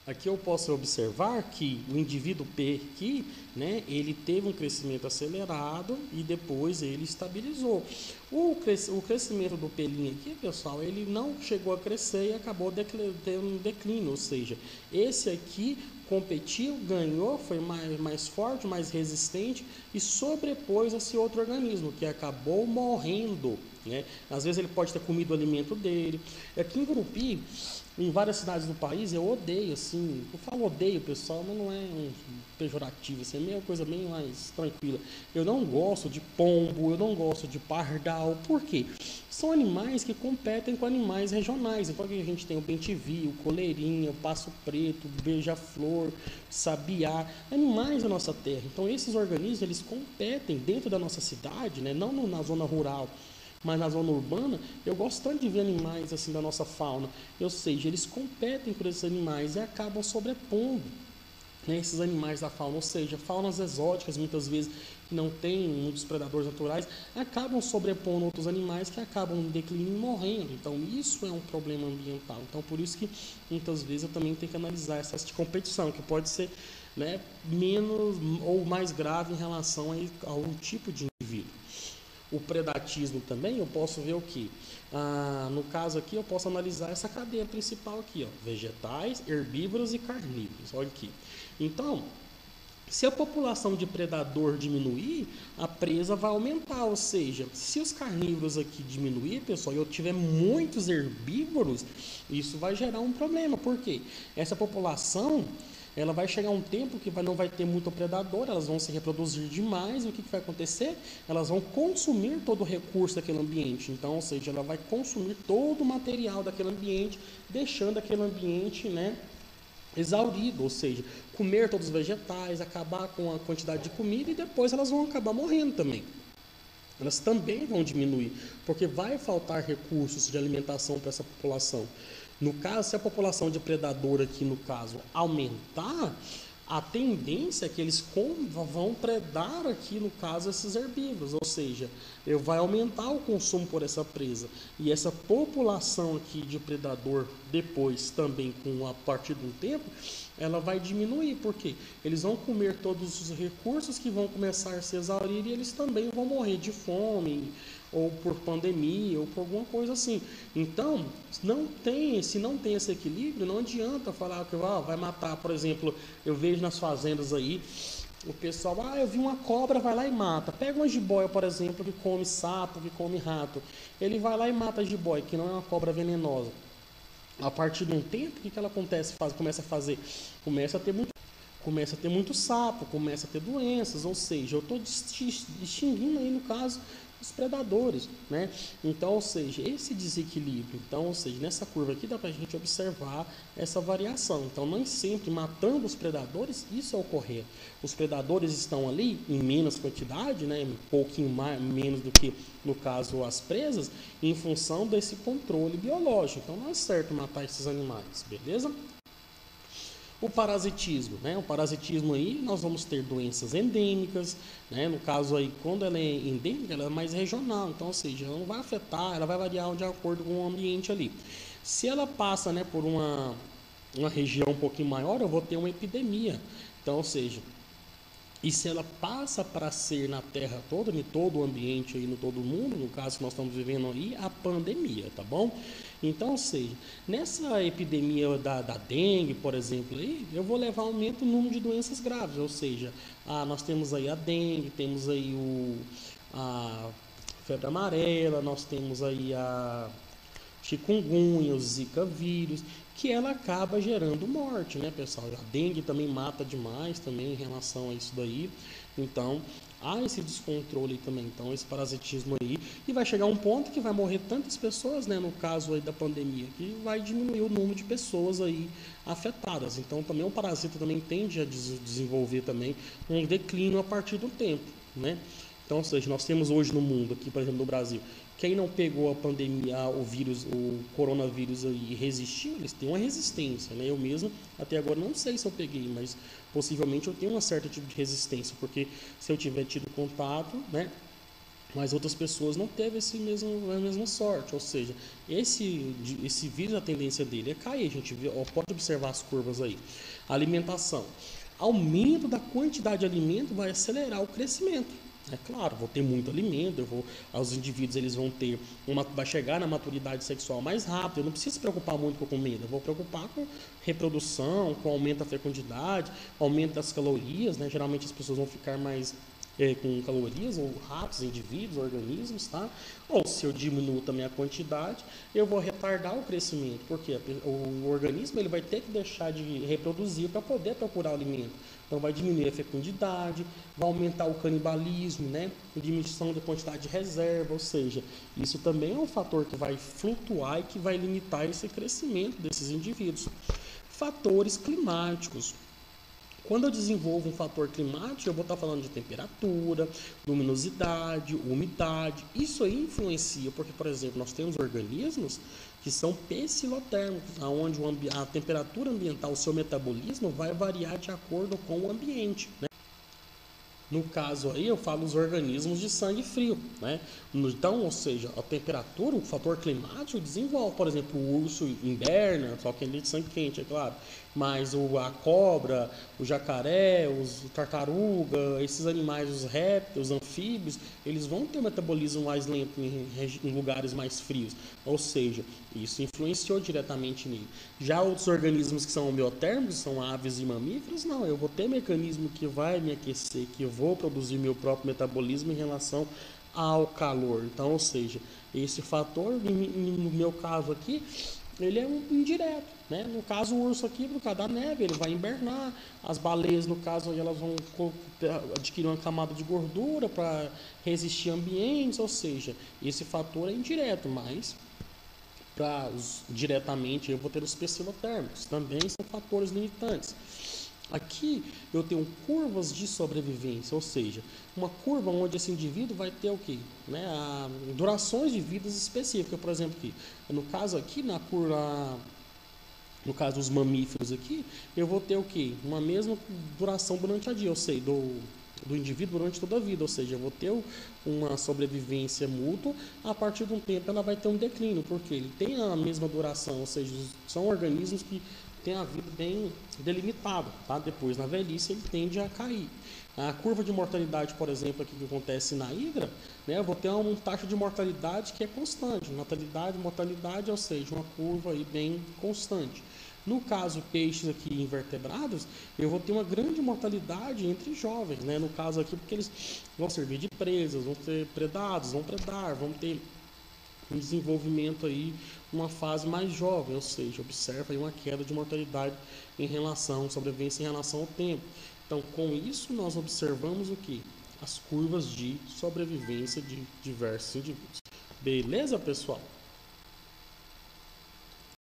Aqui eu posso observar que o indivíduo P aqui, né, ele teve um crescimento acelerado e depois ele estabilizou. O crescimento do pelinho aqui, pessoal, ele não chegou a crescer e acabou tendo um declínio, ou seja, esse aqui competiu, ganhou, foi mais forte, mais resistente e sobrepôs esse outro organismo que acabou morrendo, né? Às vezes ele pode ter comido o alimento dele. Aqui em Gurupi, em várias cidades do país, eu odeio, assim, eu falo odeio, pessoal, mas não é um pejorativo, assim, é uma coisa bem mais tranquila. Eu não gosto de pombo, eu não gosto de pardal, por quê? São animais que competem com animais regionais. Então aqui a gente tem o bem-te-vi, o coleirinha, o passo preto, o beija-flor, sabiá, animais da nossa terra. Então esses organismos, eles competem dentro da nossa cidade, né? Não na zona rural, mas na zona urbana, eu gosto tanto de ver animais assim da nossa fauna. Ou seja, eles competem por esses animais e acabam sobrepondo, né, esses animais da fauna. Ou seja, faunas exóticas, muitas vezes, que não têm muitos predadores naturais, acabam sobrepondo outros animais que acabam em declínio e morrendo. Então, isso é um problema ambiental. Então, por isso que, muitas vezes, eu também tenho que analisar essa competição, que pode ser, né, menos ou mais grave em relação ao tipo de indivíduo. O predatismo também, eu posso ver o que? No caso aqui, eu posso analisar essa cadeia principal aqui, ó, vegetais, herbívoros e carnívoros. Olha aqui. Então, se a população de predador diminuir, a presa vai aumentar. Ou seja, se os carnívoros aqui diminuir, pessoal, e eu tiver muitos herbívoros, isso vai gerar um problema. Por quê? Essa população, ela vai chegar um tempo que não vai ter muito predador, elas vão se reproduzir demais, e o que vai acontecer? Elas vão consumir todo o recurso daquele ambiente. Então, ou seja, ela vai consumir todo o material daquele ambiente, deixando aquele ambiente, né, exaurido, ou seja, comer todos os vegetais, acabar com a quantidade de comida e depois elas vão acabar morrendo também. Elas também vão diminuir, porque vai faltar recursos de alimentação para essa população. No caso, se a população de predador aqui, no caso, aumentar, a tendência é que eles vão predar aqui, no caso, esses herbívoros, ou seja, vai aumentar o consumo por essa presa. E essa população aqui de predador, depois também, a partir de um tempo, ela vai diminuir, porque eles vão comer todos os recursos que vão começar a se exaurir e eles também vão morrer de fome, ou por pandemia, ou por alguma coisa assim. Então, se não tem esse equilíbrio, não adianta falar que vai matar, por exemplo, eu vejo nas fazendas aí, o pessoal, eu vi uma cobra, vai lá e mata. Pega uma jiboia, por exemplo, que come sapo, que come rato. Ele vai lá e mata a jiboia, que não é uma cobra venenosa. A partir de um tempo, o que ela começa a fazer? Começa a ter muito sapo, começa a ter doenças, ou seja, eu estou distinguindo aí, no caso, os predadores, né? Então, ou seja, esse desequilíbrio, então, ou seja, nessa curva aqui dá para a gente observar essa variação. Então, nem sempre matando os predadores, isso é o correto. Os predadores estão ali em menos quantidade, né? Um pouquinho menos do que, no caso, as presas, em função desse controle biológico. Então, não é certo matar esses animais, beleza? O parasitismo, né? O parasitismo aí nós vamos ter doenças endêmicas, né? No caso aí, quando ela é endêmica, ela é mais regional, então, ou seja, ela não vai afetar, ela vai variar de acordo com o ambiente ali. Se ela passa, né, por uma região um pouquinho maior, eu vou ter uma epidemia. Então, ou seja, e se ela passa para ser na Terra toda, em todo o ambiente aí, no todo o mundo, no caso que nós estamos vivendo aí, a pandemia, tá bom? Então, ou seja, nessa epidemia da dengue, por exemplo, aí, eu vou levar aumento no número de doenças graves, ou seja, nós temos aí a dengue, temos aí a febre amarela, nós temos aí a chikungunya, o zika vírus, que ela acaba gerando morte, né, pessoal? A dengue também mata demais também em relação a isso daí. Então, há esse descontrole também, então esse parasitismo aí, e vai chegar um ponto que vai morrer tantas pessoas, né, no caso aí da pandemia, que vai diminuir o número de pessoas aí afetadas. Então, também o parasita também tende a desenvolver também um declínio a partir do tempo, né? Então, ou seja, nós temos hoje no mundo, aqui por exemplo no Brasil, quem não pegou a pandemia, o vírus, o coronavírus aí e resistiu, eles têm uma resistência, né? Eu mesmo, até agora, não sei se eu peguei, mas possivelmente eu tenho um certo tipo de resistência, porque se eu tiver tido contato, né, mas outras pessoas não teve a mesma sorte, ou seja, esse vírus, a tendência dele é cair. A gente pode observar as curvas aí. Alimentação. Aumento da quantidade de alimento vai acelerar o crescimento. É claro, vou ter muito alimento, os indivíduos eles vão ter vai chegar na maturidade sexual mais rápido. Eu não preciso se preocupar muito com comida, eu vou preocupar com reprodução, com aumento da fecundidade, aumento das calorias, né? Geralmente as pessoas vão ficar mais com calorias, ou ratos, indivíduos, organismos, tá? Ou se eu diminuo também a quantidade, eu vou retardar o crescimento, porque o organismo ele vai ter que deixar de reproduzir para poder procurar alimento. Então vai diminuir a fecundidade, vai aumentar o canibalismo, né? Diminuição da quantidade de reserva, ou seja, isso também é um fator que vai flutuar e que vai limitar esse crescimento desses indivíduos. Fatores climáticos. Quando eu desenvolvo um fator climático, eu vou estar falando de temperatura, luminosidade, umidade. Isso aí influencia, porque, por exemplo, nós temos organismos que são pecilotérmicos, onde a temperatura ambiental, o seu metabolismo vai variar de acordo com o ambiente, né? No caso aí, eu falo os organismos de sangue frio, né? Então, ou seja, a temperatura, o fator climático desenvolve, por exemplo, o urso inverna, só que ele é de sangue quente, é claro. Mas a cobra, o jacaré, os tartaruga, esses animais, os répteis, os anfíbios, eles vão ter um metabolismo mais lento em lugares mais frios. Ou seja, isso influenciou diretamente nele. Já outros organismos que são homeotérmicos, são aves e mamíferos, não, eu vou ter mecanismo que vai me aquecer, que eu vou produzir meu próprio metabolismo em relação ao calor. Então, ou seja, esse fator, no meu caso aqui, ele é um indireto, né? No caso, o urso aqui, por causa da neve, ele vai hibernar. As baleias, no caso, elas vão adquirir uma camada de gordura para resistir a ambientes, ou seja, esse fator é indireto, mas diretamente eu vou ter os pecilotérmicos, também são fatores limitantes. Aqui eu tenho curvas de sobrevivência, ou seja, uma curva onde esse indivíduo vai ter o quê? Né? Durações de vidas específicas, por exemplo, aqui. No caso aqui, na curva, no caso dos mamíferos aqui, eu vou ter o quê? Uma mesma duração durante a dia, eu sei, do indivíduo durante toda a vida, ou seja, eu vou ter uma sobrevivência mútua, a partir de um tempo ela vai ter um declínio, porque ele tem a mesma duração, ou seja, são organismos que têm a vida bem delimitada, tá? Depois, na velhice, ele tende a cair. A curva de mortalidade, por exemplo, aqui que acontece na hidra, né, eu vou ter uma taxa de mortalidade que é constante, natalidade, mortalidade, ou seja, uma curva aí bem constante. No caso, peixes aqui invertebrados, eu vou ter uma grande mortalidade entre jovens, né? No caso aqui, porque eles vão servir de presas, vão ser predados, vão predar, vão ter um desenvolvimento aí, uma fase mais jovem, ou seja, observa aí uma queda de mortalidade em relação, sobrevivência em relação ao tempo. Então, com isso, nós observamos o que? As curvas de sobrevivência de diversos indivíduos. Beleza, pessoal?